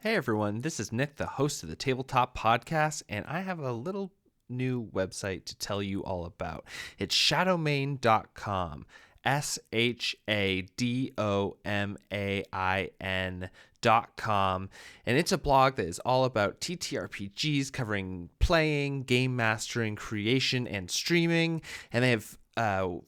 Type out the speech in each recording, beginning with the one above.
Hey everyone, this is Nick, the host of the Tabletop podcast, and I have a little new website to tell you all about. It's shadowmain.com, SHADOMAIN.com, and it's a blog that is all about TTRPGs, covering playing, game mastering, creation, and streaming, and they have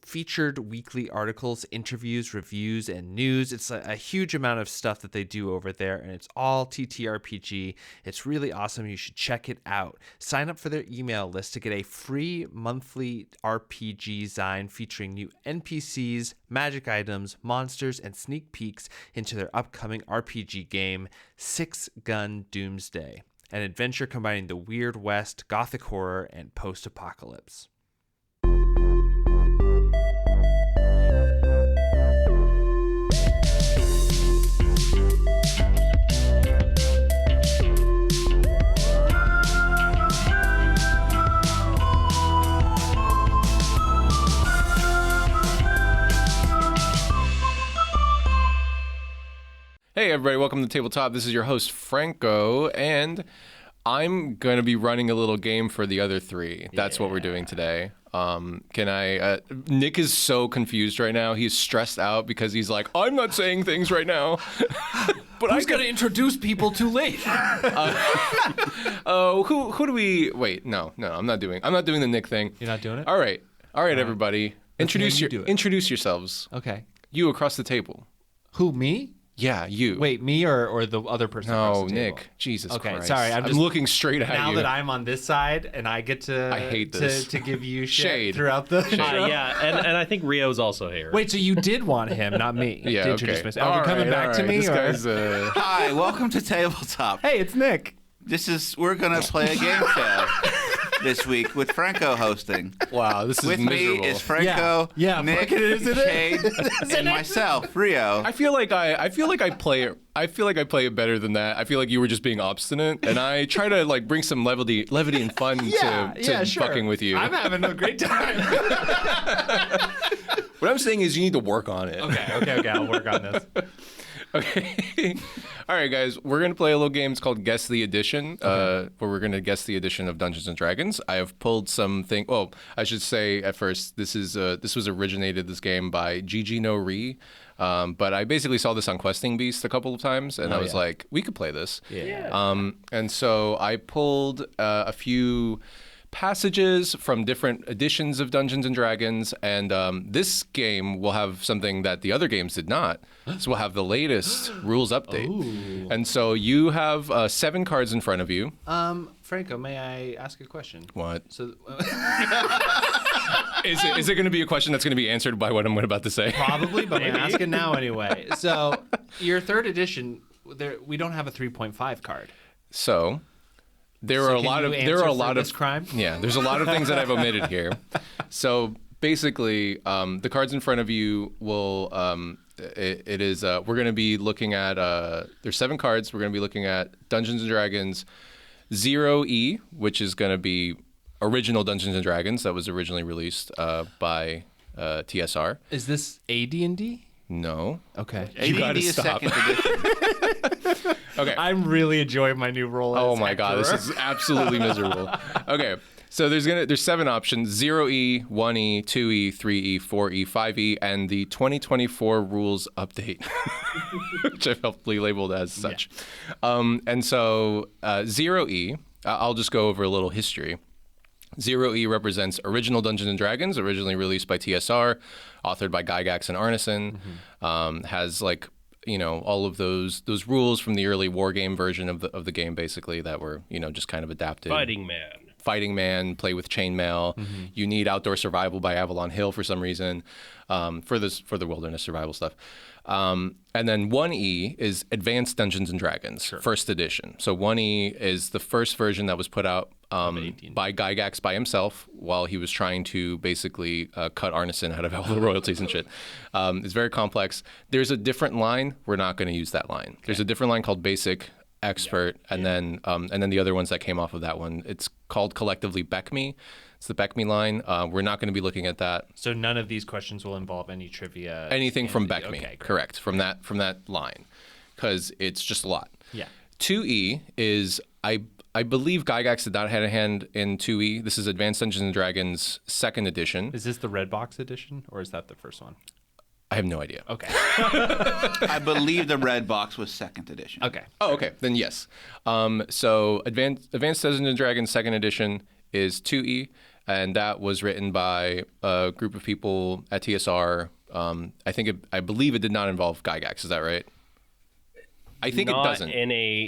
featured weekly articles, interviews, reviews, and news. It's a huge amount of stuff that they do over there, and it's all TTRPG. It's really awesome. You should check it out. Sign up for their email list to get a free monthly RPG zine featuring new NPCs, magic items, monsters, and sneak peeks into their upcoming RPG game, Six Gun Doomsday, an adventure combining the Weird West, gothic horror, and post-apocalypse. Hey everybody, welcome to Tabletop. This is your host Franco, and I'm going to be running a little game for the other three. That's what we're doing today. Nick is so confused right now. He's stressed out because he's like, I'm not saying things right now. But who's going to introduce people too late? Who do we, wait, no, I'm not doing the Nick thing. You're not doing it? All right, everybody. Introduce yourselves. Okay. You across the table. Who, me? Yeah, you. Wait, me or the other person? No, across the Nick. table? Jesus okay, Christ. Sorry, I'm just looking straight at you. Now that I'm on this side and I get to I hate this. to give you Shade throughout the show. Yeah, and I think Rio's also here. Wait, so you did want him, not me, yeah, to introduce okay. myself. Are you coming back to me? This guy's, Hi, welcome to Tabletop. Hey, it's Nick. We're gonna play a game show this week with Franco hosting. Wow, this is with miserable. me is Franco, Nick, Shade, and myself, Rio. I feel like I play it better than that. I feel like you were just being obstinate, and I try to like bring some levity and fun to sure. fucking with you. I'm having a great time. What I'm saying is you need to work on it. Okay, I'll work on this. Okay. All right, guys. We're going to play a little game. It's called Guess the Edition, where we're going to guess the edition of Dungeons & Dragons. I have pulled something. Well, I should say at first, this was originated, this game, by Gigi No Ri. But I basically saw this on Questing Beast a couple of times, and I was like, we could play this. Yeah. And so I pulled a few passages from different editions of Dungeons & Dragons, and this game will have something that the other games did not. So we'll have the latest rules update. Ooh. And so you have 7 cards in front of you. Franco, may I ask a question? What? So, Is it going to be a question that's going to be answered by what I'm about to say? probably, but I'm asking now anyway. So, your third edition, we don't have a 3.5 card. So there are a lot of crime. Yeah, there's a lot of things that I've omitted here. So basically, the cards in front of you will we're going to be looking at there's 7 cards. We're going to be looking at Dungeons and Dragons 0E, which is going to be original Dungeons and Dragons that was originally released by TSR. Is this AD&D? No. Okay. You gotta is stop. second edition. Okay. I'm really enjoying my new role. Oh as my God, Hector. this is absolutely miserable. Okay, so there's 7 options: 0E, 1E, 2E, 3E, 4E, 5E, and the 2024 rules update, which I've helpfully labeled as such. And so 0E, I'll just go over a little history. 0E represents original Dungeons & Dragons, originally released by TSR, authored by Gygax and Arneson. Has like, all of those rules from the early war game version of the game, basically, that were, just kind of adapted. Fighting Man, play with chainmail. You need Outdoor Survival by Avalon Hill for some reason, for the wilderness survival stuff. And then 1E is Advanced Dungeons & Dragons, first edition. So 1E is the first version that was put out by Gygax by himself while he was trying to basically cut Arneson out of all the royalties and shit. It's very complex. There's a different line. We're not going to use that line. There's a different line called Basic, Expert, and then the other ones that came off of that one. It's called collectively BECME. It's the BECME line. We're not going to be looking at that. So none of these questions will involve any trivia. Anything from BECME, okay, correct? From that line, because it's just a lot. Yeah. 2E is I believe Gygax did not have a hand in 2E. This is Advanced Dungeons and Dragons 2nd edition. Is this the red box edition, or is that the first one? I have no idea. Okay. I believe the red box was 2nd edition. Okay. Oh, okay. Then yes. So Advanced Dungeons and Dragons 2nd edition is 2E, and that was written by a group of people at TSR. I believe it did not involve Gygax. Is that right? I think it doesn't.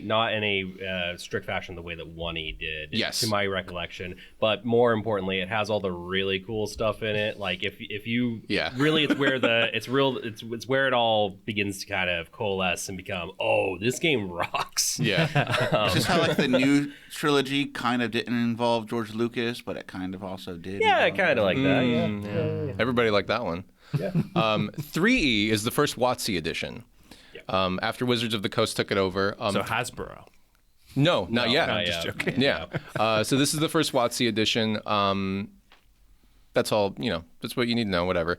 Not in a strict fashion the way that 1E did. Yes. To my recollection, but more importantly, it has all the really cool stuff in it. Like if you really, it's where it's where it all begins to kind of coalesce and become, oh, this game rocks. Yeah. It's just how like the new trilogy kind of didn't involve George Lucas, but it kind of also did. Yeah, kind of like that. Yeah. Everybody liked that one. Yeah. 3E is the first WotC edition. After Wizards of the Coast took it over. So Hasbro. No, not yet. not I'm yet. just joking. Yeah. So this is the first WotC edition. That's all, that's what you need to know, whatever.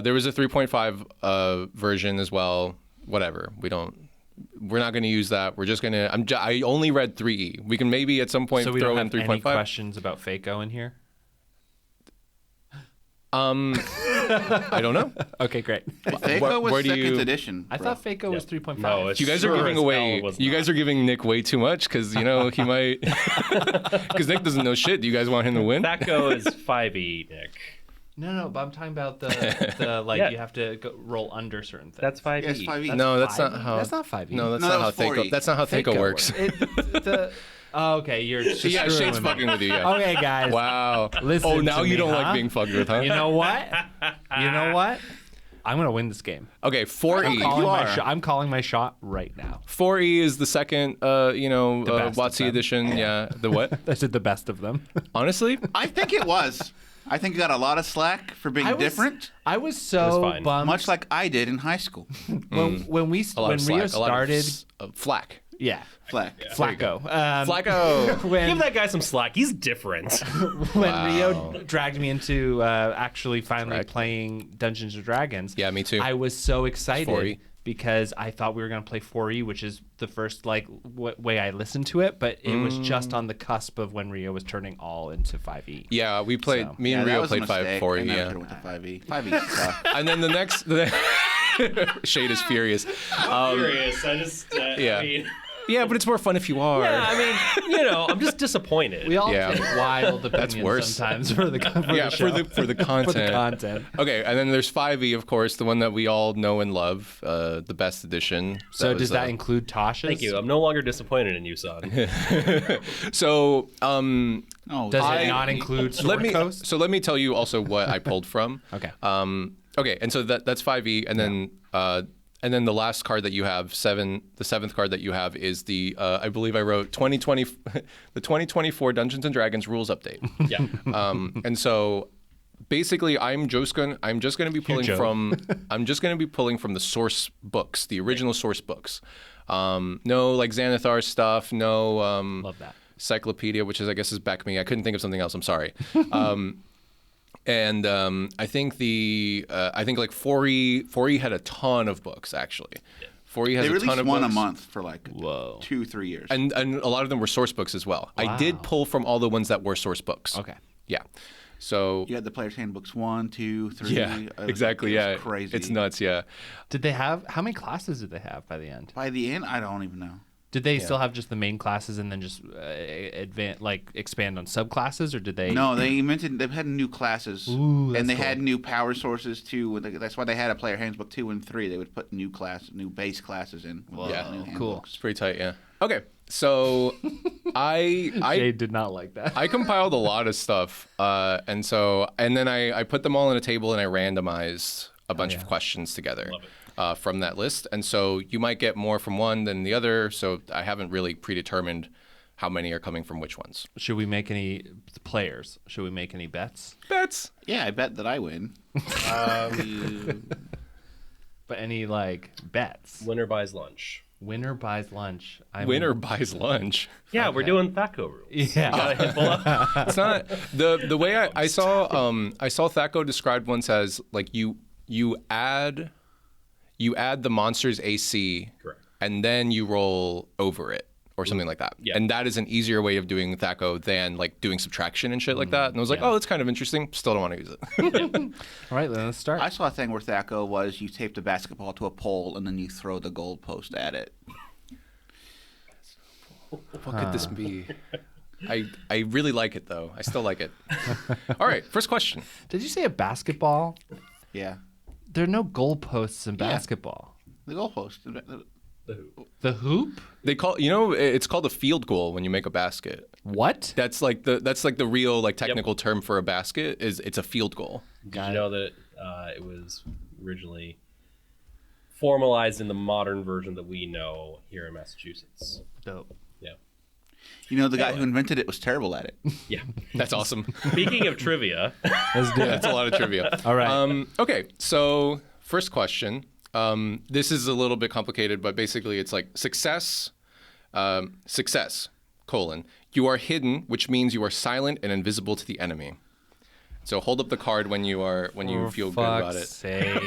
There was a 3.5 version as well. Whatever. We're not going to use that. We're just going to, I only read 3E. We can maybe at some point So we throw don't in have any 3.5. questions about Faco in here? I don't know. Okay, great. Faco was where do 2nd you- edition. I bro. thought Faco was 3.5. No, it's You guys are sure giving as away. hell was You not. guys are giving Nick way too much because he might. Because Nick doesn't know shit. Do you guys want him to win? Thaco is 5E, Nick. No, but I'm talking about the Yeah. you have to roll under certain things. That's 5E. Yes, 5e. No, that's not 5e? how. That's not 5e. No, that's No, not that how was Thaco. 4E. That's not how Thaco works. Oh, okay, you're just Yeah, screwing Shane's with me. fucking with you. Yeah. Okay, guys. Wow. Listen Oh, now to you me, don't huh? like being fucked with, huh? You know what? I'm gonna win this game. Okay, I'm 4E. calling, are. I'm calling my shot right now. 4E is the second, best of WotC them. edition. Yeah, the what? I said the best of them. Honestly, I think it was. I think it got a lot of slack for being different, I was It so was fine. bummed much like I did in high school. when a lot Rio of slack, started. a lot of flack. Yeah, Flack. Flacco. Flacco. When Give that guy some slack. He's different. when Rio dragged me into actually finally playing Dungeons and Dragons. Yeah, me too. I was so excited 4E. because I thought we were going to play 4E, which is the first way I listened to it, but it was just on the cusp of when Rio was turning all into 5E. Yeah, we played. So- Me Yeah, and that Rio was a played 5 mistake. 4E. I never Yeah. should've went to 5e. 5e sucked. And then the next. Shade is furious. Furious. I just. Yeah. I mean, Yeah, but it's more fun if you are. yeah, I mean, I'm just disappointed. We all Yeah. take wild opinions worse. sometimes for the Yeah, show. for the content. For the content. Okay, and then there's 5E, of course, the one that we all know and love, the best edition. So does that was, include Tasha's? Thank you. I'm no longer disappointed in you, son. So, Oh, Does I- it not include Sword let me Coast? so let me tell you also what I pulled from. Okay. Okay, and so that's 5E, and then the last card that you have, the seventh card that you have is the I believe I wrote 2020 the 2024 Dungeons and Dragons rules update. Yeah. And so basically I'm just going to be pulling Joe. from the source books, the original source books. No like Xanathar stuff, no Love that. Cyclopedia, which I guess is back me. I couldn't think of something else. I'm sorry. And I think like 4E had a ton of books actually. 4E has they a ton released of one books. a month for like Whoa. 2-3 years. And a lot of them were source books as well. I did pull from all the ones that were source books. Okay. Yeah. So you had the player's handbooks 1, 2, 3. yeah, exactly. It was Yeah, crazy. It's nuts. Yeah. Did they have how many classes did they have by the end? By the end, I don't even know. Did they still have just the main classes and then just expand on subclasses, or did they? No, they've had new classes, Ooh, that's and they cool. had new power sources too. That's why they had a player handbook 2 and 3. They would put new base classes in. with Yeah. new Cool. handbooks. It's pretty tight. Yeah. Okay. So I Jade did not like that. I compiled a lot of stuff, and then I put them all on a table and I randomized a bunch of questions together from that list. And so you might get more from one than the other. So I haven't really predetermined how many are coming from which ones. Should we make any players? Should we make any bets? Bets. Yeah, I bet that I win. But any bets? Winner buys lunch. Winner buys lunch. Winner buys lunch. Yeah, we're doing Thaco rules. Yeah. Gotta hit pull up. It's not the way I saw Thaco described once as like you add the monster's AC, Correct. and then you roll over it. or something like that. Yeah. And that is an easier way of doing THAC0 than like doing subtraction and shit like that. And I was like, oh, that's kind of interesting. Still don't want to use it. All right, then let's start. I saw a thing where THAC0 was you tape the basketball to a pole and then you throw the goalpost at it. What could this be? I really like it, though. I still like it. All right, first question. Did you say a basketball? Yeah. There are no goalposts in basketball. The goalpost. The hoop? They call it's called a field goal when you make a basket. What? That's like the real like technical term for a basket is it's a field goal. Did you know that it was originally formalized in the modern version that we know here in Massachusetts? Dope. Yeah. You know, the guy who invented it was terrible at it. Yeah. That's awesome. Speaking of trivia, Let's do it. That's a lot of trivia. All right. Okay, so first question. This is a little bit complicated, but basically it's like success, colon. You are hidden, which means you are silent and invisible to the enemy. So hold up the card when you feel good about it. Sake.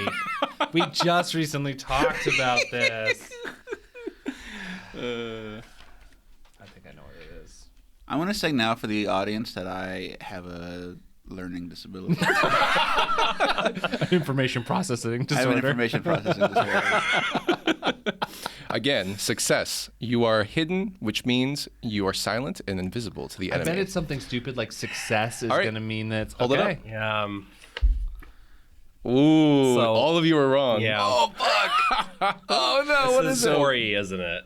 We just recently talked about this. I think I know what it is. I want to say now for the audience that I have a learning disability. Information processing I have disorder. an information processing disorder. Again, success. You are hidden, which means you are silent and invisible to the I enemy. bet it's something stupid like success is All right. going to mean that it's Hold it okay. up. Ooh, So- all of you are wrong. yeah. Oh, fuck. Oh, no. What This is is it? Story, isn't it?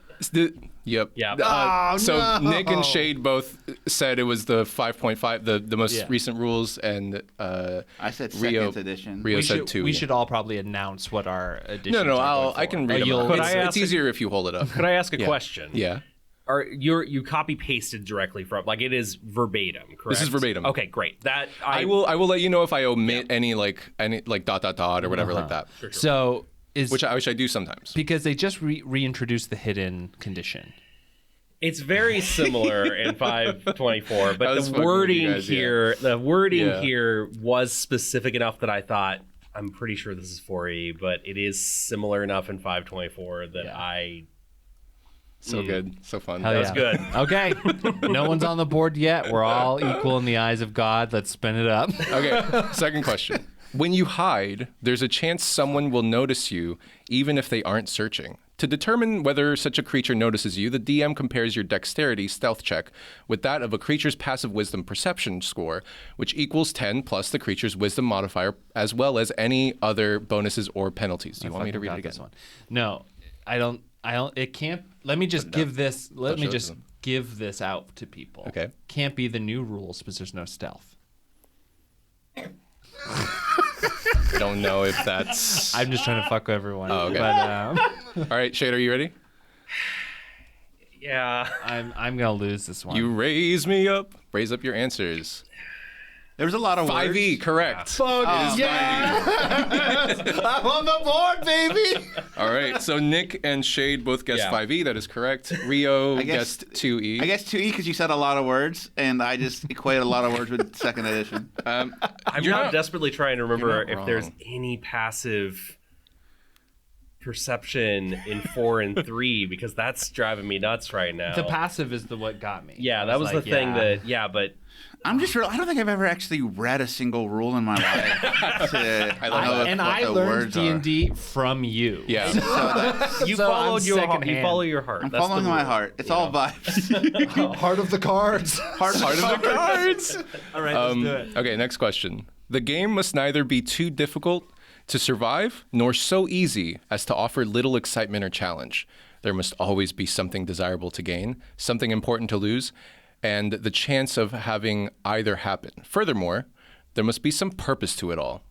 Yep. Yeah. So Nick and Shade both said it was the 5.5, the most recent rules, and I said Rio, second edition. Rio We said should, 2. we should all probably announce what our editions No, are. I can read them. you'll- out. Could I It's ask a- easier if you hold it up. Could I ask a question? Yeah. You copy pasted directly from, like, it is verbatim, correct? This is verbatim. Okay, great. That I will let you know if I omit any like dot or whatever like that. So is Which I do sometimes. because they just reintroduced the hidden condition. It's very similar in 524, I but was the fucking with wording you guys, here, the wording Yeah. here was specific enough that I thought I'm pretty sure this is 4E, but it is similar enough in 524 that I. So good, so fun. Hell That was good. Okay. No one's on the board yet. We're all equal in the eyes of God. Let's spin it up. Okay, second question. When you hide, there's a chance someone will notice you, even if they aren't searching. To determine whether such a creature notices you, the DM compares your dexterity stealth check with that of a creature's passive wisdom perception score, which equals 10 plus the creature's wisdom modifier, as well as any other bonuses or penalties. Do you want me to read it again? This one. No, I don't. It can't. Let me just give this. Let me show it to just them. give this out to people. Okay. Can't be the new rules because there's no stealth. I don't know if that's... I'm just trying to fuck everyone. Oh, okay. But All right, Shade, are you ready? Yeah. I'm gonna lose this one. You raise me up. Raise up your answers. There's a lot of 5e, words. correct. Fuck I'm on the board, baby. All right, so Nick and Shade both guessed Yeah. 5e. That is correct. Rio guessed- guessed 2e. I guess 2E because you said a lot of words, and I just equated a lot of words with second edition. I'm You're not not- desperately trying to remember you're not if there's wrong. any passive perception in 4 and 3 because that's driving me nuts right now. The passive is the what got me. Yeah, I that was like, the thing yeah. that, but I don't think I've ever actually read a single rule in my life. I learned D&D from you. Yeah. you So followed I'm your heart. You secondhand. follow your heart. I'm That's following the my rule. heart. It's all vibes. Heart of the cards. Heart of the cards. All right, let's do it. Okay, next question. The game must neither be too difficult to survive nor so easy as to offer little excitement or challenge. There must always be something desirable to gain, something important to lose, and the chance of having either happen. Furthermore, there must be some purpose to it all.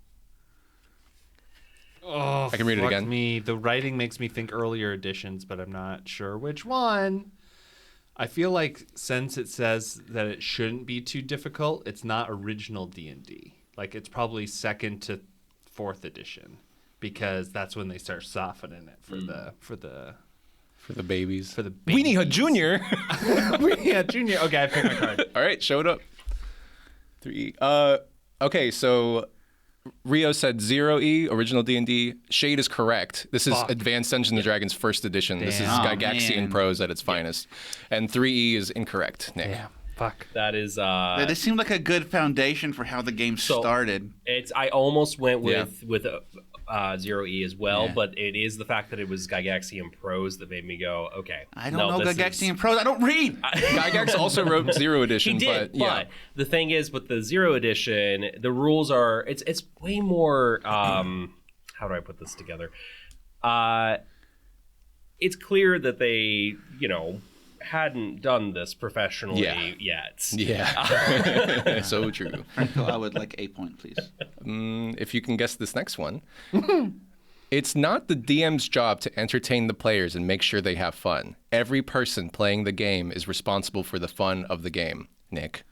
Oh, I can read it fuck again. Me. The writing makes me think earlier editions, but I'm not sure which one. I feel like since it says that it shouldn't be too difficult, it's not original D&D. Like it's probably second to fourth edition because that's when they start softening it for the For the babies. For the Weenie Hut Jr. yeah, junior. Okay, I picked my card. All right, show it up. 3. Okay, so Rio said 0E, original D&D. Shade is correct. This is Advanced Dungeons and Dragons first edition. This is Gygaxian prose at its finest. And 3E is incorrect, Nick. Damn. Fuck. That is. This seemed like a good foundation for how the game started. I almost went with 0E as well, but it is the fact that it was Gygaxian prose that made me go, okay. I don't know Gygaxian prose. I don't read. Gygax also wrote 0 edition. He did, but the thing is, with the 0 edition, the rules are it's way more. How do I put this together? It's clear that they hadn't done this professionally yet. Yeah. So true. Franco, I would like a point, please. If you can guess this next one. It's not the DM's job to entertain the players and make sure they have fun. Every person playing the game is responsible for the fun of the game. Nick.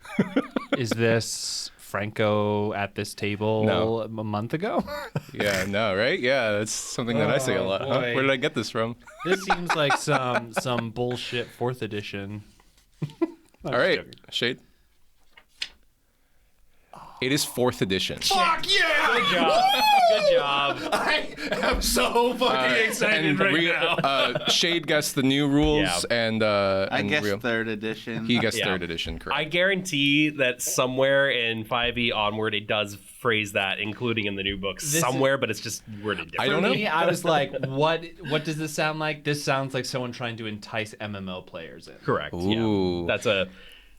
Is this Franco at this table a month ago? Yeah, no, right? Yeah, that's something that I say a lot. Huh? Where did I get this from? This seems like some bullshit 4th edition. All right, Shade. It is 4th edition. Fuck yeah! Good job. Good job. I am so fucking excited now. Shade guessed the new rules, and I guessed Rio. 3rd edition. He guessed 3rd edition, correct. I guarantee that somewhere in 5e onward, it does phrase that, including in the new books somewhere, but it's just worded differently. I don't know. For me, I was like, what does this sound like? This sounds like someone trying to entice MMO players in. Correct. Ooh. Yeah.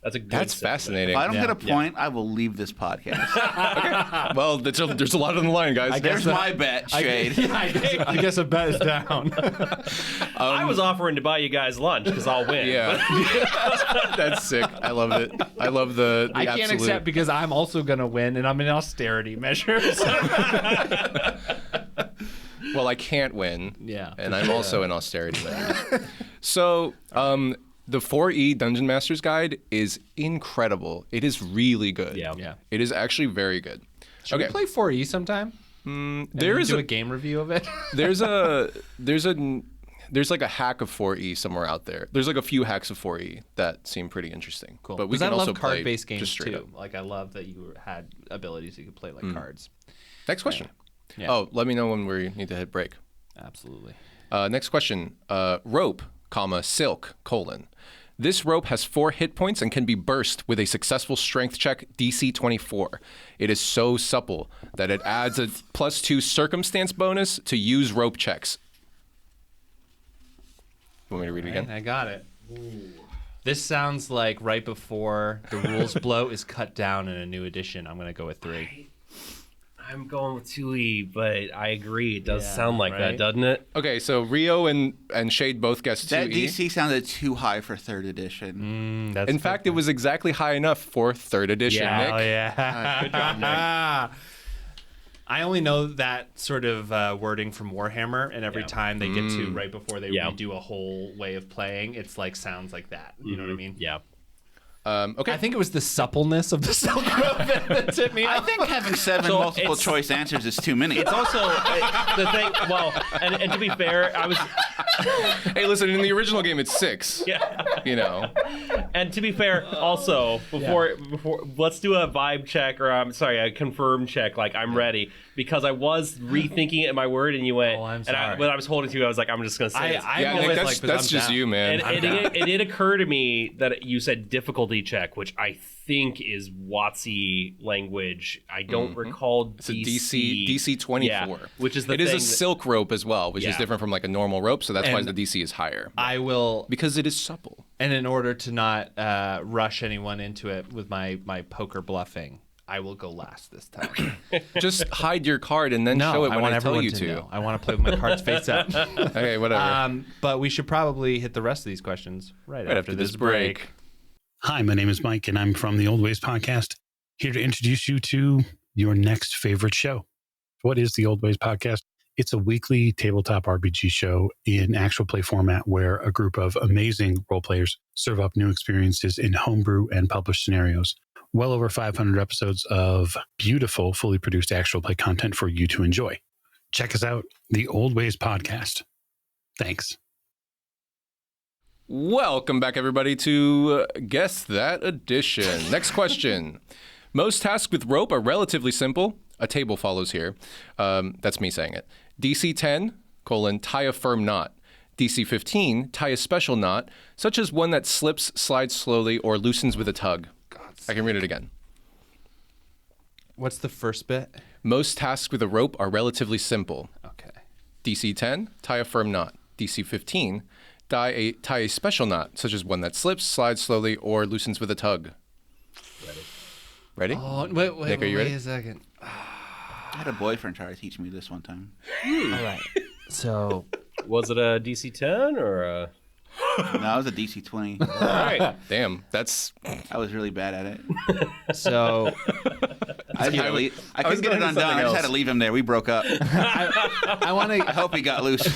That's a good That's fascinating. If I don't get a point, I will leave this podcast. Okay. Well, there's a lot on the line, guys. There's my bet, Shade. I guess a bet is down. I was offering to buy you guys lunch because I'll win. Yeah. That's sick. I love it. I love the I can't absolute... accept because I'm also going to win, and I'm in austerity measures. Well, I can't win. Yeah. And I'm also in austerity measures. So, the 4E Dungeon Master's Guide is incredible. It is really good. Yeah. It is actually very good. Should we play 4E sometime? There is do a game review of it. There's like a hack of 4E somewhere out there. There's like a few hacks of 4E that seem pretty interesting. Cool. But we can I also love play card-based games just straight too. up. Like I love that you had abilities you could play like cards. Next question. Yeah. Oh, let me know when we need to hit break. Absolutely. Next question. Rope, silk, : This rope has 4 hit points and can be burst with a successful strength check DC 24. It is so supple that it adds a +2 circumstance bonus to use rope checks. You want me to read it again? I got it. Ooh. This sounds like right before the rules bloat is cut down in a new edition. I'm going to go with 3. I'm going with 2E, but I agree. It does sound like that, doesn't it? Okay, so Rio and Shade both guessed 2E. That DC sounded too high for 3rd edition. In fact, it was exactly high enough for 3rd edition, Nick. Oh, yeah. Good job, Nick. I only know that sort of wording from Warhammer, and every time they get to right before they redo a whole way of playing, it's like sounds like that. You know what I mean? Yeah. Okay. I think it was the suppleness of the silk rope that tipped me I off. think having 7 multiple choice answers is too many. It's also the thing. Well, and to be fair, I was. Hey, listen. In the original game, it's 6. Yeah. You know. And to be fair, also before let's do a vibe check or a confirm check. Like I'm ready because I was rethinking it in my word, and you went. Oh, I'm and sorry. when I was holding to, I was like, I'm just gonna say. Nick, that's just you, man. And it did occur to me that you said difficulty check, which I think is WotC language. I don't recall It's a DC 24. Yeah, which is the It thing is a silk rope as well, which is different from like a normal rope, so that's why the DC is higher. I will, Because it is supple. and in order to not rush anyone into it with my poker bluffing, I will go last this time. Just hide your card and then show it when want I tell everyone you to to. know. I want to play with my cards face up. Okay, whatever. But we should probably hit the rest of these questions right after this break. Hi, my name is Mike, and I'm from the Old Ways Podcast, here to introduce you to your next favorite show. What is the Old Ways Podcast? It's a weekly tabletop RPG show in actual play format where a group of amazing role players serve up new experiences in homebrew and published scenarios. Well over 500 episodes of beautiful, fully produced actual play content for you to enjoy. Check us out, the Old Ways Podcast. Thanks. Welcome back, everybody, to Guess That Edition. Next question. Most tasks with rope are relatively simple. a table follows here. That's me saying it. DC 10, tie a firm knot. DC 15, tie a special knot, such as one that slips, slides slowly, or loosens with a tug. I can read it again. What's the first bit? Most tasks with a rope are relatively simple. Okay. DC 10, tie a firm knot. DC 15, tie a special knot, such as one that slips, slides slowly, or loosens with a tug. Ready? Oh, wait, Nick, are you ready? a second. I had a boyfriend try to teach me this one time. All right. So, Was it a DC 10 or a... No, it was a DC 20. All right. Damn, that's... I was really bad at it. so I couldn't get it undone. I just had to leave him there. We broke up. I want I to hope he got loose.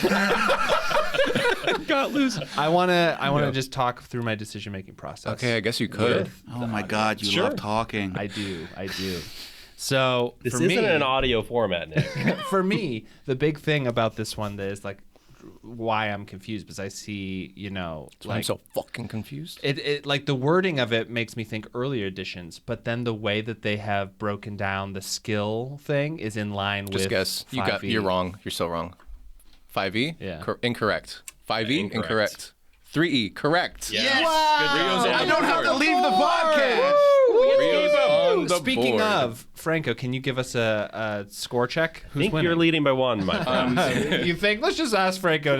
got loose. I want to just talk through my decision-making process. Okay, I guess you could. Oh my God, you love talking. I do. So This for isn't me, an audio format, Nick. for me, the big thing about this one that is like why I'm confused because I see, I'm so fucking confused. it like the wording of it makes me think earlier editions, but then the way that they have broken down the skill thing is in line Just with guess. 5e. You're wrong. You're so wrong. 5e? Yeah. Incorrect. 5e? Incorrect. Incorrect. 3e? Correct. Yes. Rio's on I the don't have board. to leave the podcast. Rio's on the Speaking board. of, Franco, can you give us a score check? I Who's think winning? you're leading by one, my friend. You think? Let's just ask Franco.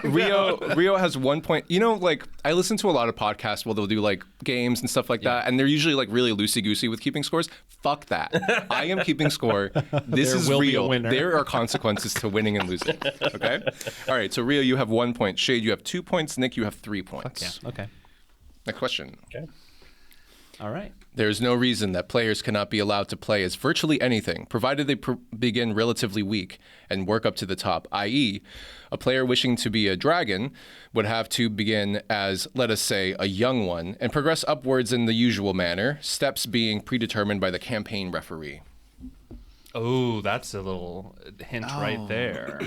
Rio has 1 point. I listen to a lot of podcasts where they'll do like games and stuff like that, and they're usually like really loosey-goosey with keeping scores. Fuck that. I am keeping score. This There is will be a real. winner. There are consequences to winning and losing. Okay? All right, so Rio, you have 1 point. Shade, you have 2 points. Nick, you have 3 points. Yeah. Okay. Next question. Okay. All right. There is no reason that players cannot be allowed to play as virtually anything, provided they begin relatively weak and work up to the top, i.e., a player wishing to be a dragon would have to begin as, let us say, a young one, and progress upwards in the usual manner, steps being predetermined by the campaign referee. Oh, that's a little hint right there.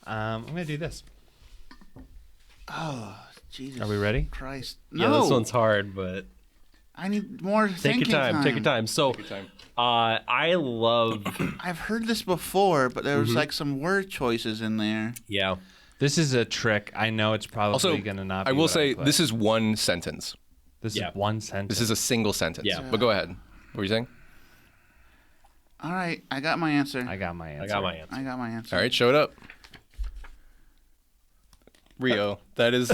I'm going to do this. Oh, Jesus. Are we ready? Christ. Yeah, No. this one's hard, but I need more take thinking your time. Take your time. So, I love. I've heard this before, but there was like some word choices in there. Yeah. This is a trick. I know it's probably Also, going to not be I will what say play. this is one sentence. This Yeah. is one sentence. This is a single sentence. Yeah. But go ahead. What were you saying? All right, I got my answer. I got my answer. I got my answer. I got my answer. All right, show it up. Rio, that's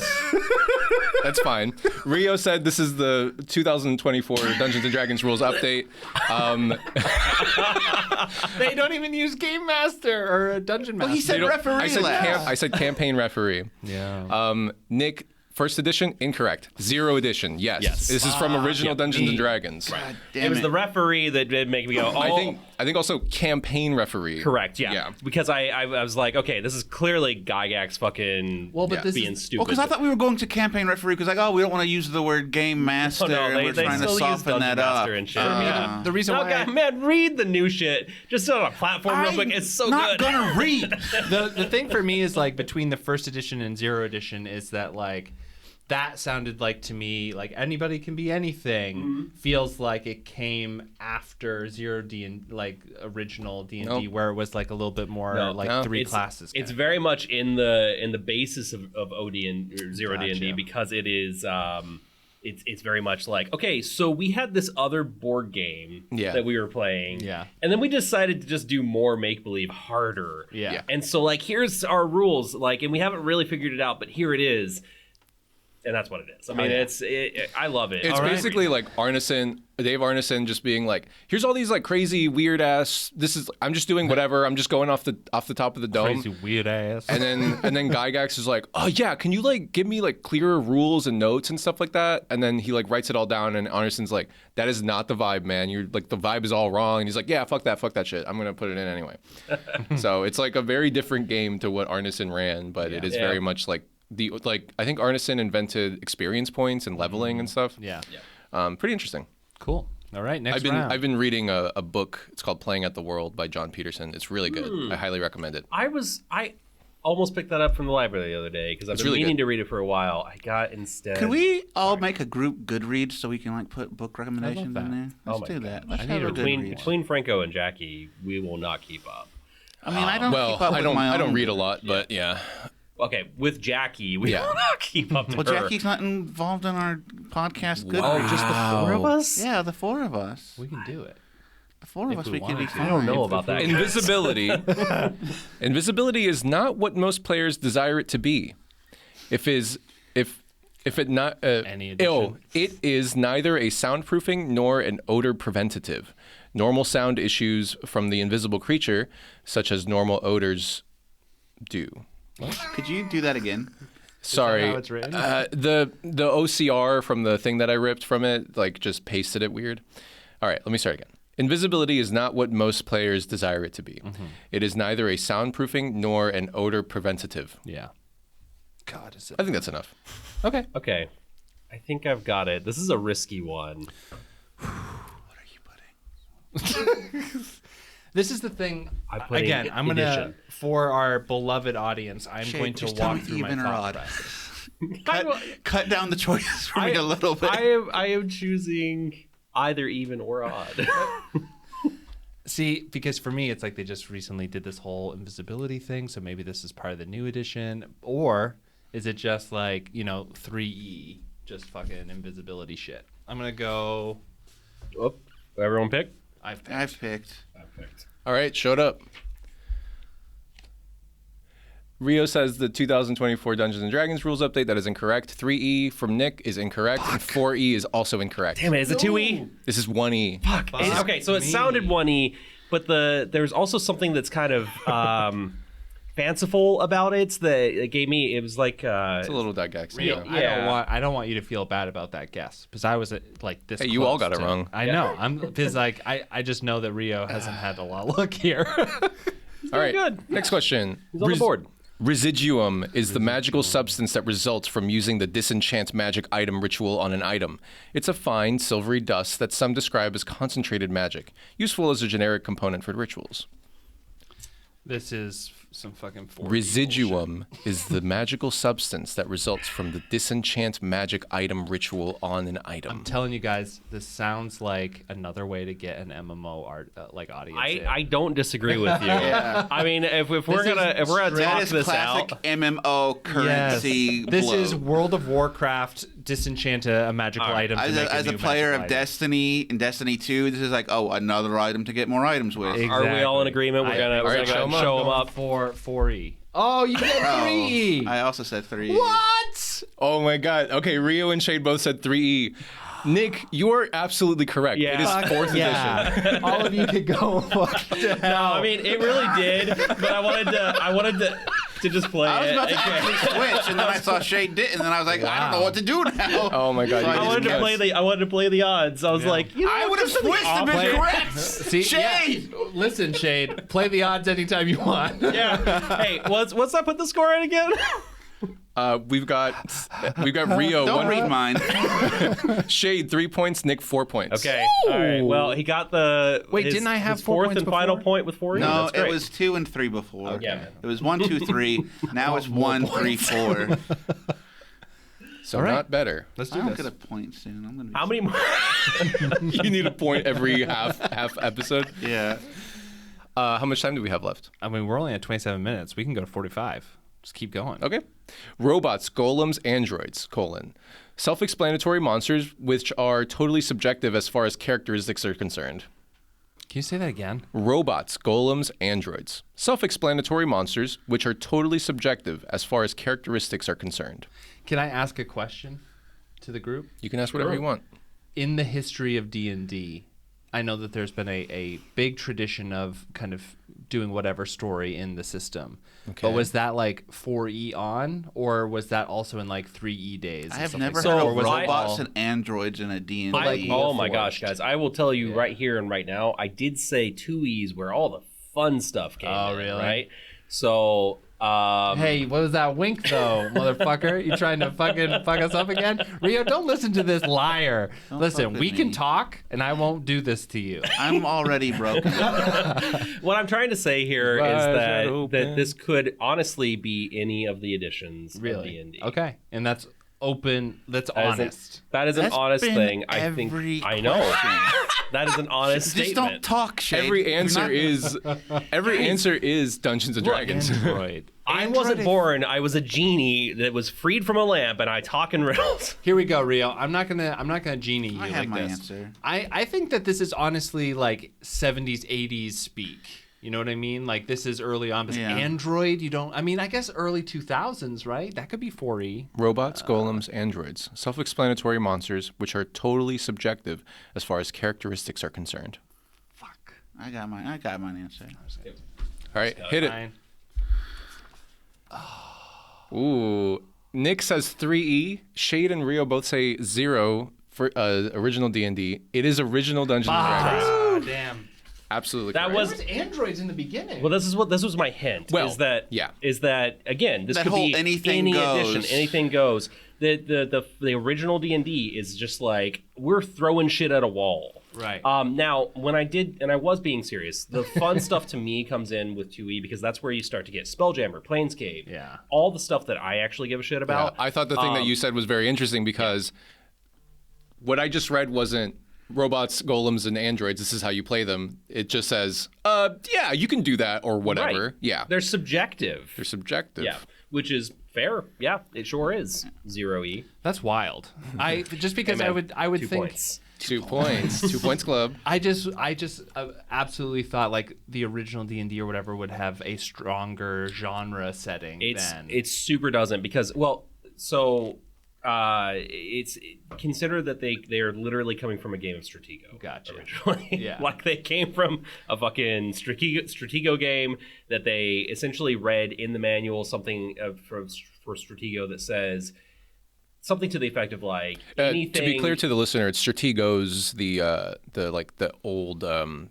fine. Rio said this is the 2024 Dungeons & Dragons rules update. They don't even use Game Master or a Dungeon Master. Well, he said They don't- referee I said campaign referee. yeah. Nick, first edition, incorrect. Zero edition, yes. Yes. This is from original yeah. Dungeons & Dragons. God It damn was it. the referee that did make me go, oh. I think also campaign referee. Correct, yeah. Yeah. Because I was like, okay, this is clearly Gygax fucking this being is- stupid. Well, because I thought we were going to campaign referee because we don't want to use the word game master. no, and they we're trying to still use soften Dungeon that up. Master and shit. the reason No, why God, man, read the new shit. Just on a platform real quick. It's so not good. gonna read. the thing for me is like between the first edition and zero edition is that like that sounded like to me like anybody can be anything feels like it came after zero D and like original D&D Nope. where it was like a little bit more three It's- classes. It's very much in the basis of OD and or zero Gotcha. D&D because it is it's very much like, okay, so we had this other board game Yeah. that we were playing, Yeah. and then we decided to just do more make believe harder, Yeah. and so like here's our rules, like, and we haven't really figured it out, but here it is. And that's what it is. I mean, I love it. It's basically like Dave Arneson just being like, here's all these like crazy weird ass. I'm just doing whatever. I'm just going off the top of the dome. crazy weird ass. And then Gygax is like, oh yeah, can you like give me like clearer rules and notes and stuff like that? And then he like writes it all down, and Arneson's like, that is not the vibe, man. You're like, the vibe is all wrong. And he's like, yeah, fuck that shit. I'm gonna put it in anyway. So it's like a very different game to what Arneson ran, but it is very much like I think Arneson invented experience points and leveling and stuff. Yeah. Pretty interesting. Cool. All right, next round. I've been reading a book. It's called Playing at the World by John Peterson. It's really good. I highly recommend it. almost picked that up from the library the other day because I've been meaning to read it for a while. I got instead. Could we all make a group Goodreads so we can like put book recommendations in there? Let's do that. Let's have a between Franco and Jackie, we will not keep up. I mean, I don't keep up with my own. I don't read a lot, but yeah. Okay, with Jackie, we will not keep up with her. Jackie's not involved in our podcast Goodreads. Oh, just the 4 of us? Yeah, the 4 of us. We can do it. The 4 of us, we can be fine. I don't know about that. Invisibility. Invisibility is not what most players desire it to be. It is neither a soundproofing nor an odor preventative. Normal sound issues from the invisible creature, such as normal odors, do. Could you do that again? Sorry. How it's written? The OCR from the thing that I ripped from it, like, just pasted it weird. All right, let me start again. Invisibility is not what most players desire it to be. Mm-hmm. It is neither a soundproofing nor an odor preventative. Yeah. God, is it? I think that's enough. Okay. I think I've got it. This is a risky one. What are you putting? This is the thing. Again, I'm going to, for our beloved audience, I'm going to walk through my thought process. Cut down the choices for me a little bit. I am choosing either even or odd. See, because for me, it's like they just recently did this whole invisibility thing, so maybe this is part of the new edition. Or is it just like, 3E, just fucking invisibility shit? I'm going to go... Oh, everyone pick? I've picked. All right, showed up. Rio says the 2024 Dungeons & Dragons rules update, that is incorrect. 3E from Nick is incorrect, and 4E is also incorrect. Damn it, is it 2E? This is 1E. Fuck. Okay, so it sounded 1E, but there's also something that's kind of fanciful about it that it gave me. It was like... it's a little didactic. Yeah. I don't want you to feel bad about that guess, because I was like this. Hey, you all got it wrong. I know. Because like I just know that Rio hasn't had a lot of luck here. All right, good. Next question. He's on the board. Residuum is the magical substance that results from using the disenchant magic item ritual on an item. It's a fine, silvery dust that some describe as concentrated magic, useful as a generic component for rituals. This is some fucking 4E Residuum is the magical substance that results from the disenchant magic item ritual on an item. I'm telling you guys, this sounds like another way to get an MMO audience. I don't disagree with you. Yeah. I mean, if we're gonna talk this out, MMO currency. This is World of Warcraft disenchant a magical item. As a player of Destiny in Destiny 2, this is like another item to get more items with. Exactly. Are we all in agreement? We're gonna show them up. 4E. Oh, you get 3E. I also said 3E. What? Oh my god. Okay, Rio and Shade both said 3E. Nick, you're absolutely correct. Yeah. It is 4th edition. All of you could go fuck to hell. No, I mean it really did, but I wanted to just play it. I was about to actually switch, and then I saw Shade did, and then I was like, I don't know what to do now. Oh my god! So I wanted to play the odds. I was like, I would have switched and been correct. See, Shade. Yeah. Listen, Shade, play the odds anytime you want. Yeah. Hey, what's that? Put the score in again. We've got Rio. Don't read mine. Shade 3 points. Nick 4 points. Okay. All right. Well, he got the. Wait, didn't I have 4 fourth points and before? final point with 4? No, it was 2 and 3 before. Okay. Yeah. It was 1, 2, 3. Now it's 1, 3, 4. So not better. Let's do I don't this. get a point soon. I'm gonna. How many more? You need a point every half episode. Yeah. How much time do we have left? I mean, we're only at 27 minutes. We can go to 45. Just keep going. Okay. Robots, golems, androids, : self-explanatory monsters which are totally subjective as far as characteristics are concerned. Can you say that again? Robots, golems, androids. Self-explanatory monsters which are totally subjective as far as characteristics are concerned. Can I ask a question to the group? You can ask whatever you want. In the history of D&D, I know that there's been a big tradition of kind of doing whatever story in the system. Okay. But was that like 4E on, or was that also in like 3E days? I have never heard of robots and androids in a D&D. Oh my gosh, guys. I will tell you right here and right now, I did say 2Es where all the fun stuff came in, really? Right? So Hey, what was that wink though, motherfucker? You trying to fucking fuck us up again? Rio, don't listen to this liar. Listen, we can talk, and I won't do this to you. I'm already broken. What I'm trying to say here is that this could honestly be any of the editions of D&D. Okay, and that's open. That's honest. That is an honest thing. I every think. I know. That is an honest Just statement. don't talk, Shade. Every answer is Dungeons and Dragons. Android. I wasn't born. I was a genie that was freed from a lamp, and I talk in riddles. Here we go, Rio. I'm not gonna genie you I have like my this. answer. I think that this is honestly like 70s, 80s speak. You know what I mean? Like this is early on, but Android, you don't. I mean, I guess early 2000s, right? That could be 4E. Robots, golems, androids, self-explanatory monsters, which are totally subjective as far as characteristics are concerned. Fuck. I got mine answer. All right, hit it. Ooh, Nick says 3E. Shade and Rio both say 0 for original D&D. It is original Dungeons and Dragons. Ah, damn. Absolutely That correct. was- There was androids in the beginning. Well, this was my hint. Well, is that again, this That could whole be anything any goes. edition, anything goes. The original D&D is just like we're throwing shit at a wall. Right. Now, when I did, and I was being serious, the fun stuff to me comes in with 2E because that's where you start to get Spelljammer, Planescape, all the stuff that I actually give a shit about. I thought the thing that you said was very interesting because what I just read wasn't robots, golems, and androids. This is how you play them. It just says, yeah, you can do that or whatever. Right. Yeah. They're subjective. They're subjective. Yeah, which is fair. Yeah, it sure is. 0E. That's wild. Just because I would 2 think points. 2 points. 2 points club. I just absolutely thought like the original D&D or whatever would have a stronger genre setting. It super doesn't because it's consider that they are literally coming from a game of Stratego. Gotcha. Originally, Yeah. like they came from a fucking Stratego game that they essentially read in the manual something for Stratego that says something to the effect of like anything. To be clear to the listener, it's Strategos, the old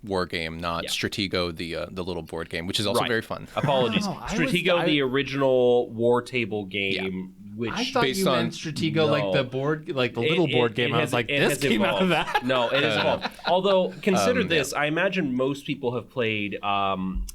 war game, not Stratego, the little board game, which is also very fun. Apologies, Stratego, the original war table game. Which I thought based you on meant Stratego, like the board, like the little board game. I was like, this came out of that. No, it is evolved. Although, consider this, I imagine most people have played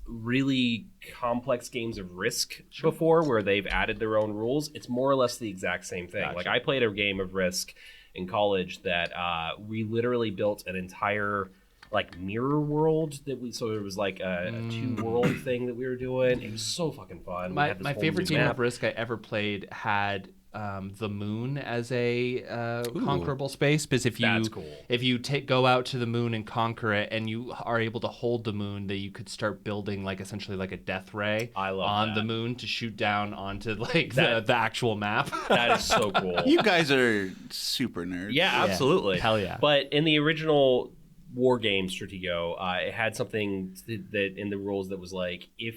really complex games of Risk before, where they've added their own rules. It's more or less the exact same thing. Like I played a game of Risk in college that we literally built an entire like mirror world so it was like a 2-world thing that we were doing. It was so fucking fun. My favorite game of Risk I ever played had the moon as a conquerable space, because if you go out to the moon and conquer it, and you are able to hold the moon, that you could start building like essentially like a death ray on the moon to shoot down onto like the actual map. That is so cool. You guys are super nerds. Yeah, absolutely. Hell yeah. But in the original war game Stratego, it had something that in the rules that was like, if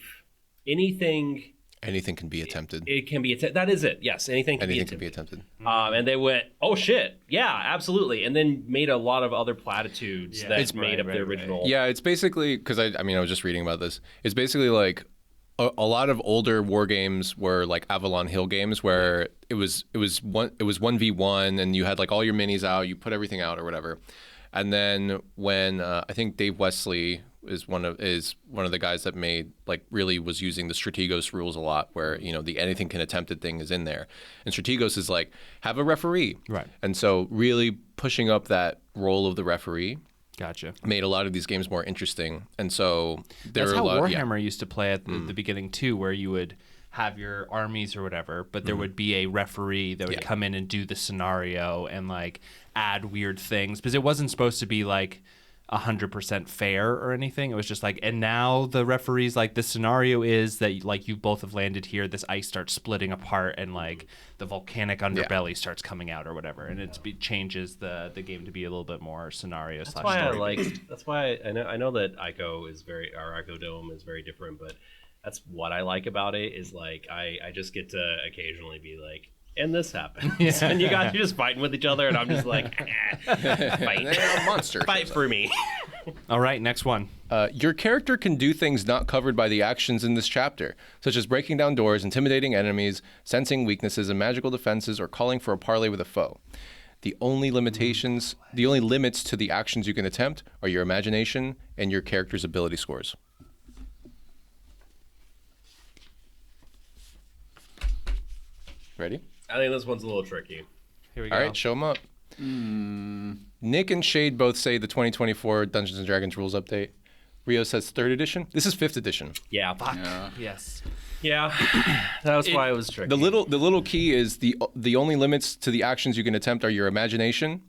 anything can be attempted. It can be attempted. That is it. Yes, anything can be attempted. And they went, oh shit, yeah, absolutely, and then made a lot of other platitudes that made up the original. Yeah, it's basically because I was just reading about this. It's basically like a lot of older war games were like Avalon Hill games, where it was 1v1, and you had like all your minis out, you put everything out or whatever. And then when I think Dave Wesley is one of the guys that really was using the Strategos rules a lot, where the anything can attempted thing is in there, and Strategos is like have a referee, right? And so really pushing up that role of the referee. Gotcha. Made a lot of these games more interesting, and so that's how Warhammer used to play at the beginning too, where you would have your armies or whatever, but there would be a referee that would come in and do the scenario and like add weird things, because it wasn't supposed to be like 100% fair or anything. It was just like, and now the referee's like, the scenario is that like you both have landed here, this ice starts splitting apart, and like the volcanic underbelly starts coming out or whatever, and it changes the game to be a little bit more scenario. That's why I know that Ico Dome is very different, but that's what I like about it, is like I just get to occasionally be like, and this happens, and you guys are just fighting with each other, and I'm just like, fight, monster, fight for me. All right, next one. Your character can do things not covered by the actions in this chapter, such as breaking down doors, intimidating enemies, sensing weaknesses and magical defenses, or calling for a parley with a foe. The only limits to the actions you can attempt are your imagination and your character's ability scores. Ready? I think this one's a little tricky. Here we go. All right, show them up. Nick and Shade both say the 2024 Dungeons & Dragons rules update. Rio says 3rd edition. This is 5th edition. Yeah. Fuck. Yes. Yeah. That was why it was tricky. The little key is the only limits to the actions you can attempt are your imagination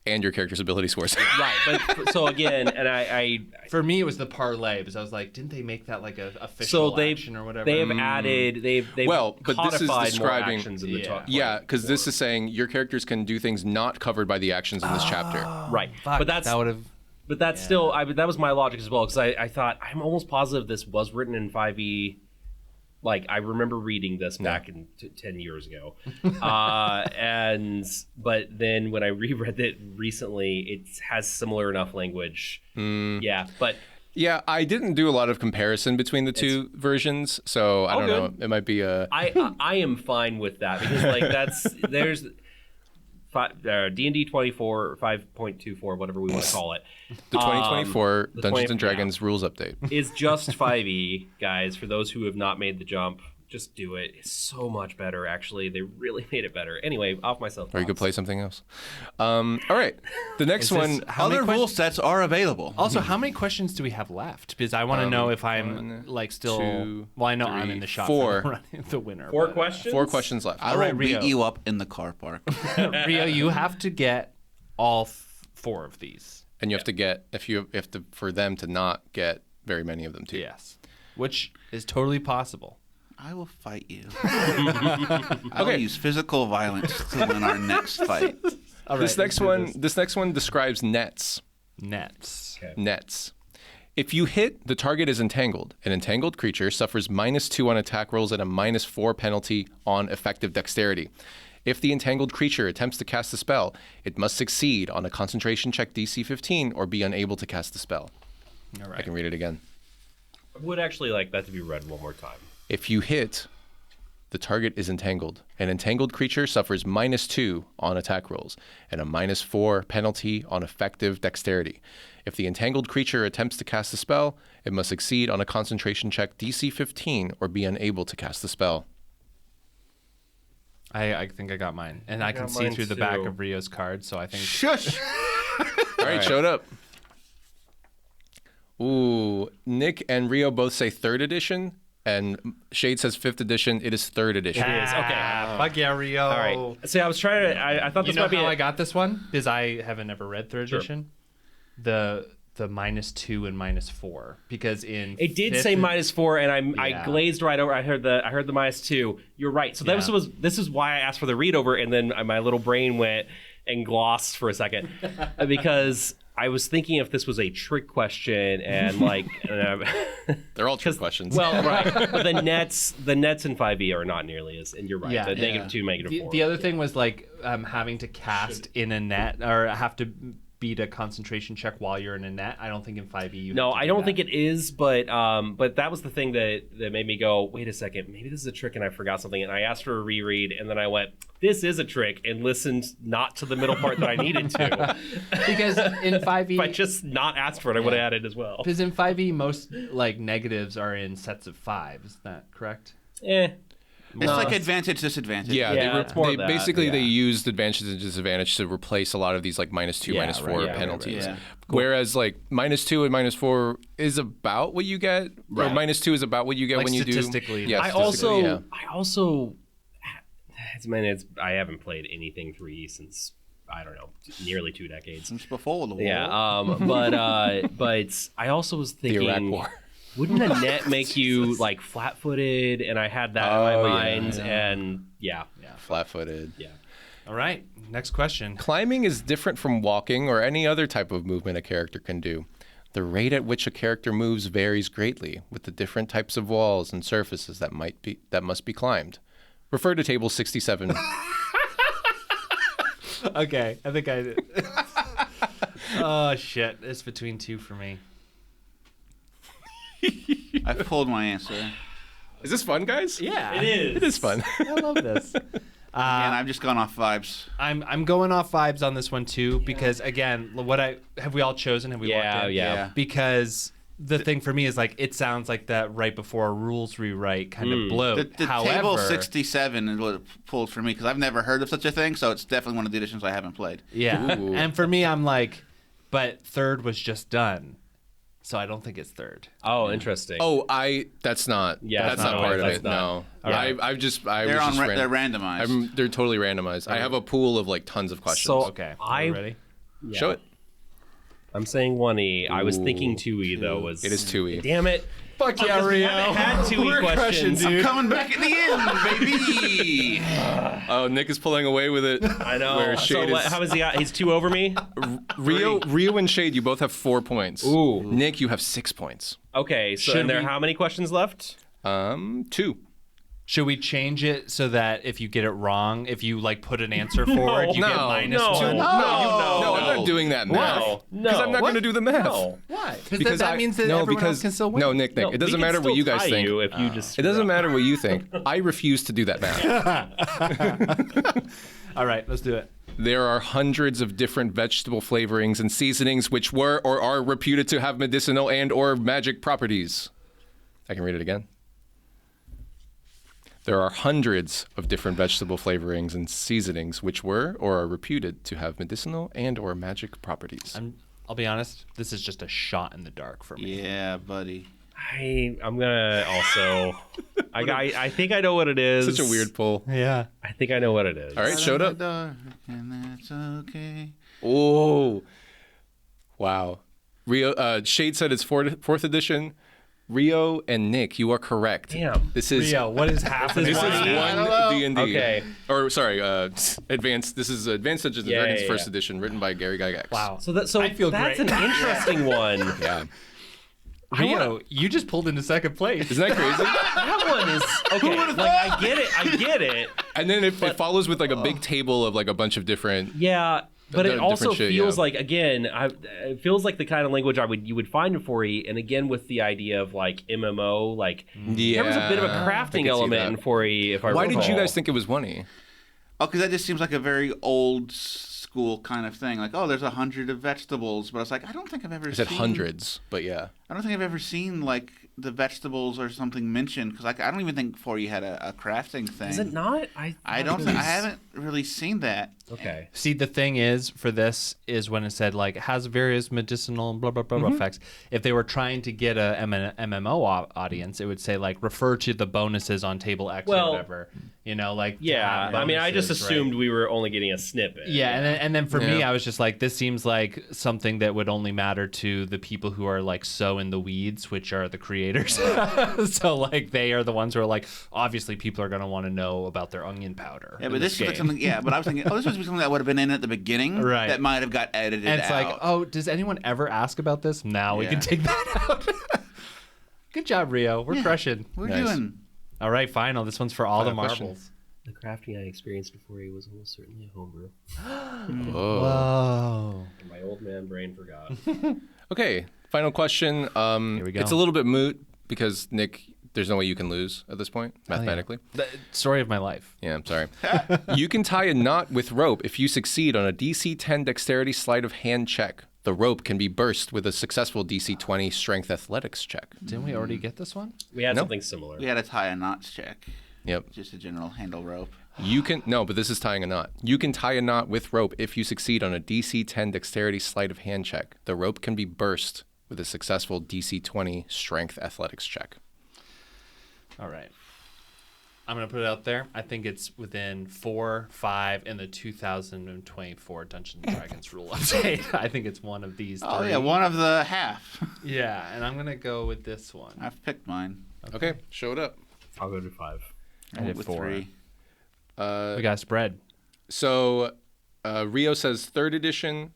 and your character's ability scores. Right, but so again, and I For me, it was the parlay because I was like, didn't they make that like a official action or whatever? They have added they've Well, but this is codified describing- more actions in the top. Yeah, because this is saying your characters can do things not covered by the actions in this chapter. Right, Fuck, but that's that would have. but that's still that was my logic as well because I thought I'm almost positive this was written in 5e. Like I remember reading this back in 10 years ago, but then when I reread it recently, it has similar enough language. Yeah, but Yeah, I didn't do a lot of comparison between the two versions, so I don't know. It might be a. I am fine with that because like there's D&D 24 or 5.24, whatever we want to call it. The 2024 the Dungeons 20 & Dragons rules update. Is just 5e, guys. For those who have not made the jump, just do it. It's so much better, actually. They really made it better. Anyway, off myself. Or you could play something else. All right. The next one. Other rule sets are available. Also, how many questions do we have left? Because I want to know if I'm like still. 2, well, I know 3, I'm in the shot. 4. Running the winner. 4 but, questions? 4 questions left. I will right, beat Rio. you up in the car park. Rio, you have to get all 4 of these. And you have to get for them to not get very many of them too. Yes, which is totally possible. I will fight you. I will use physical violence to win our next fight. All This right, next one describes nets. Nets. Okay. Nets. If you hit, the target is entangled. An entangled creature suffers -2 on attack rolls and a -4 penalty on effective dexterity. If the entangled creature attempts to cast a spell, it must succeed on a concentration check DC 15 or be unable to cast the spell. All right. I can read it again. I would actually like that to be read one more time. If you hit, the target is entangled. An entangled creature suffers -2 on attack rolls and a -4 penalty on effective dexterity. If the entangled creature attempts to cast a spell, it must succeed on a concentration check DC 15 or be unable to cast the spell. I think I got mine, and I can see mine through the back too. of Rio's card, so I think. Shush! All right, showed up. Ooh, Nick and Rio both say 3rd edition, and Shade says 5th edition. It is 3rd edition. It is, okay. Fuck yeah, Rio. All right. See, I was trying to. I thought You this know might be. how I got this one? Because I haven't ever read 3rd Sure. edition. The -2 and -4, because in It did 5th say -4, and I Yeah. glazed right over. I heard the -2. You're right. So this is why I asked for the read over, and then my little brain went and glossed for a second because I was thinking if this was a trick question and like. They're all trick questions. Well, right, but the nets in 5e are not nearly as, and you're right. Yeah, the yeah. -2, -4. The other thing was like having to cast in a net or have to beat a concentration check while you're in a net. I don't think in 5e you. No, have to I do don't that. think it is, but that was the thing that made me go, wait a second, maybe this is a trick and I forgot something. And I asked for a reread, and then I went, this is a trick, and listened not to the middle part that I needed to. Because in 5e, If I just not asked for it, I would have added as well. because in 5e most like negatives are in sets of 5. Is that correct? It's like advantage, disadvantage. yeah, Yeah, it's more they of that, basically yeah. they used advantage and disadvantage to replace a lot of these like -2, Yeah, -4 right, yeah, penalties. right. Whereas like -2 and -4 is about what you get, or -2 is about what you get Like when you do. statistically. Yeah, I statistically, also, I haven't played anything 3E since, I don't know, nearly 2 decades. Since before the war. Yeah, but I also was the thinking, Iraq War. wouldn't a net make you like flat-footed? And I had that in my Oh, yeah, mind, yeah. and yeah. Flat-footed. All right. Next question. Climbing is different from walking or any other type of movement a character can do. The rate at which a character moves varies greatly with the different types of walls and surfaces that must be climbed. Refer to table 67. Okay, I think I did. Oh shit! It's between two for me. I pulled my answer. Is this fun, guys? Yeah, It is. It is fun. I love this. And I've just gone off vibes. I'm going off vibes on this one too because again, have we all chosen? Have we locked in? Yeah. Because the thing for me is like it sounds like that right before a rules rewrite kind of bloat. The However, table 67 is what it pulled for me because I've never heard of such a thing, so it's definitely one of the editions I haven't played. yeah, Ooh. and for me, I'm like, but third was just done, so I don't think it's third. Oh, interesting. Oh, that's not. Yeah, that's that's not not part of that's it. not. No, Right. They're randomized. They're totally randomized. I have a pool of like tons of questions. So- Okay, I- are you ready? Yeah. Show it. I'm saying 1E. I was thinking 2E though. It is 2E. Damn it. Fuck Because we haven't had 2E questions. I'm coming back at the end, baby. Oh, Nick is pulling away with it. I know. Where So Shade is, how is he? He's 2 over me. Rio and Shade, you both have 4 points. Ooh. Nick, you have 6 points. Okay. So Should and there are we- how many questions left? 2. Should we change it so that if you get it wrong, if you like put an answer forward, you get -1? No, I'm not doing that math. No. Because I'm not going to do the math. No. Why? Because Because that means that everyone else can still win. No, Nick, it doesn't matter what you guys think. If you just It doesn't matter what you think. I refuse to do that math. All right, let's do it. There are hundreds of different vegetable flavorings and seasonings which were or are reputed to have medicinal and or magic properties. I can read it again. There are hundreds of different vegetable flavorings and seasonings which were or are reputed to have medicinal and or magic properties. I'll be honest, this is just a shot in the dark for me. Yeah, buddy. I'm gonna also. I think I know what it is. Such a weird pull. Yeah. I think I know what it is. All right, showed up. And that's okay. Oh, wow. Rio, Shade said it's fourth edition. Rio and Nick, you are correct. Damn. This is Rio, what is happening? this is right now? one D&D. Okay. Or sorry, advanced. This is Advanced Dungeons and Yeah, Dragons yeah, first yeah. edition, written by Gary Gygax. Wow. So I feel that's great. an interesting one. Yeah. Rio, you just pulled into second place. Isn't that crazy? That one is okay. Like I get it. And then it follows with like a big table of like a bunch of different. Yeah, but it Different also shit, feels yeah. like it feels like the kind of language you would find in 4E, and again with the idea of like MMO, like Yeah. there was a bit of a I crafting could see element in that. 4E. If I Why did you recall. guys think it was 1E? Oh, because that just seems like a very old school kind of thing. Like, oh, there's 100 of vegetables, but I was like, I don't think I've ever I said seen hundreds, but yeah. I don't think I've ever seen like the vegetables or something mentioned because like I don't even think 4E had a crafting thing. Is it not? I don't think I haven't really seen that. Okay. See, the thing is, for this, is when it said, like, has various medicinal blah, blah, blah, blah effects. If they were trying to get a MMO audience, it would say, like, refer to the bonuses on table X or whatever. You know, like, Yeah, tab I mean, I just bonuses, assumed right? we were only getting a snippet. Yeah, and then for me, Yeah. I was just like, this seems like something that would only matter to the people who are like so in the weeds, which are the creators. So like they are the ones who are like, obviously people are gonna want to know about their onion powder. Yeah, in but this is like game. something. Yeah, but I was thinking, oh, this was something that would have been in at the beginning. Right. That might have got edited And it's out. like, oh, does anyone ever ask about this? Now we Yeah. can take that out. Good job, Rio. We're crushing. we're Nice. doing. All right, final. This one's for all the Final question. marbles. The crafting I experienced before he was almost certainly a homebrew. Oh. Whoa. And my old man brain forgot. Okay, final question. Here we go. It's a little bit moot because Nick, there's no way you can lose at this point mathematically. The story of my life. Yeah, I'm sorry. You can tie a knot with rope if you succeed on a DC 10 dexterity sleight of hand check. The rope can be burst with a successful DC 20 strength athletics check. Didn't we already get this one? We had No. something similar. We had to tie a knots check. Yep. Just a general handle rope. You can but this is tying a knot. You can tie a knot with rope if you succeed on a DC 10 dexterity sleight of hand check. The rope can be burst with a successful DC 20 strength athletics check. All right. I'm going to put it out there. I think it's within 4, 5, and the 2024 Dungeons & Dragons rule update. I think it's one of these Oh, three. yeah, one of the half. Yeah, and I'm going to go with this one. I've picked mine. Okay, show it up. I'll go to 5. I did with 4. 3. We got spread. So Rio says 3rd edition.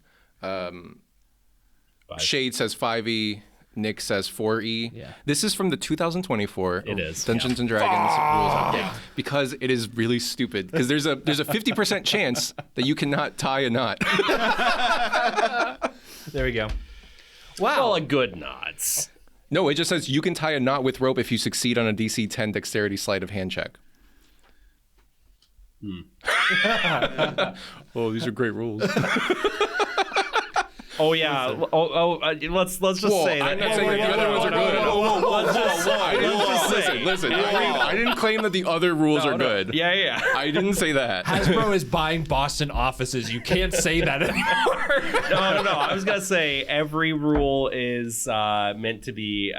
Shade says 5e. Nick says 4e. Yeah. This is from the 2024 It is, Dungeons and Dragons rules update because it is really stupid because there's a 50% chance that you cannot tie a knot. There we go. Wow. Well, a good knots. No, it just says you can tie a knot with rope if you succeed on a DC 10 dexterity sleight of hand check. Oh, these are great rules. Oh yeah. Let's just say that. I'm not saying that the other ones are good. Let's just say. Listen. I didn't claim that the other rules are good. Yeah. I didn't say that. Hasbro is buying Boston offices. You can't say that anymore. No. I was gonna say every rule is meant to be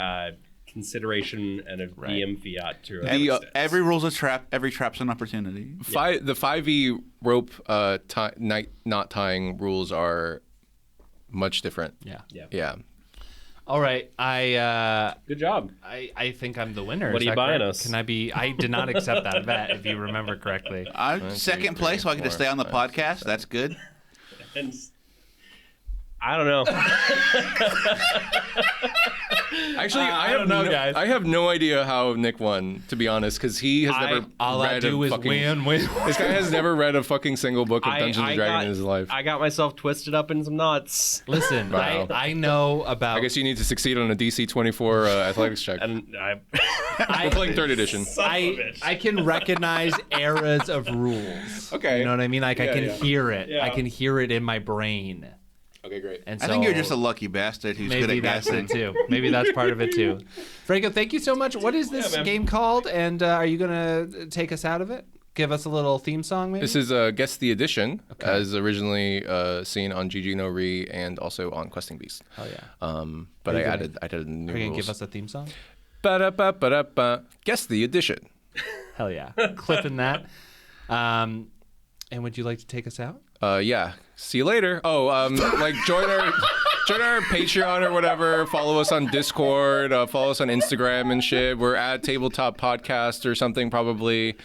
consideration and a DM fiat to every rule's a trap. Every trap's an opportunity. The 5e rope knot tying rules are much different. Yeah. All right. Good job. I think I'm the winner. What are you buying us? Can I be? I did not accept that bet, if you remember correctly. I'm second place, so I get to stay on the podcast. That's good. And I don't know. Actually, I don't know, guys. I have no idea how Nick won, to be honest, because he has never all I read do a is fucking... win. This guy has never read a fucking single book of Dungeons and Dragons in his life. I got myself twisted up in some knots. Listen, Wow. I know about. I guess you need to succeed on a DC 24 athletics check. And We're playing 3rd edition. I can recognize eras of rules. Okay. You know what I mean? Like I can hear it. Yeah. I can hear it in my brain. Okay, great. And I so think you're just a lucky bastard who's good maybe at that's guessing. it too. Maybe that's part of it too. Franco, thank you so much. What is this game called? And are you gonna take us out of it? Give us a little theme song, maybe. This is Guess the Edition, as originally seen on GG No Re and also on Questing Beast. Oh yeah. But I added new Are you rules. gonna give us a theme song? Ba-da-ba-ba-da-ba. Guess the Edition. Hell yeah. Clipping that. And would you like to take us out? Yeah. See you later. Oh, like join our Patreon or whatever. Follow us on Discord. Follow us on Instagram and shit. We're at Tabletop Podcast or something probably.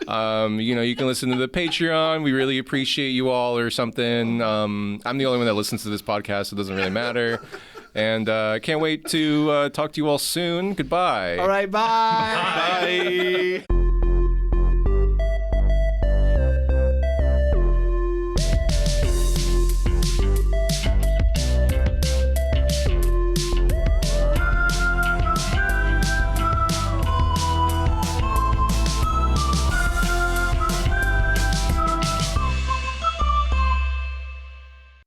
You can listen to the Patreon. We really appreciate you all or something. I'm the only one that listens to this podcast, so it doesn't really matter. And I can't wait to talk to you all soon. Goodbye. All right, bye. Bye.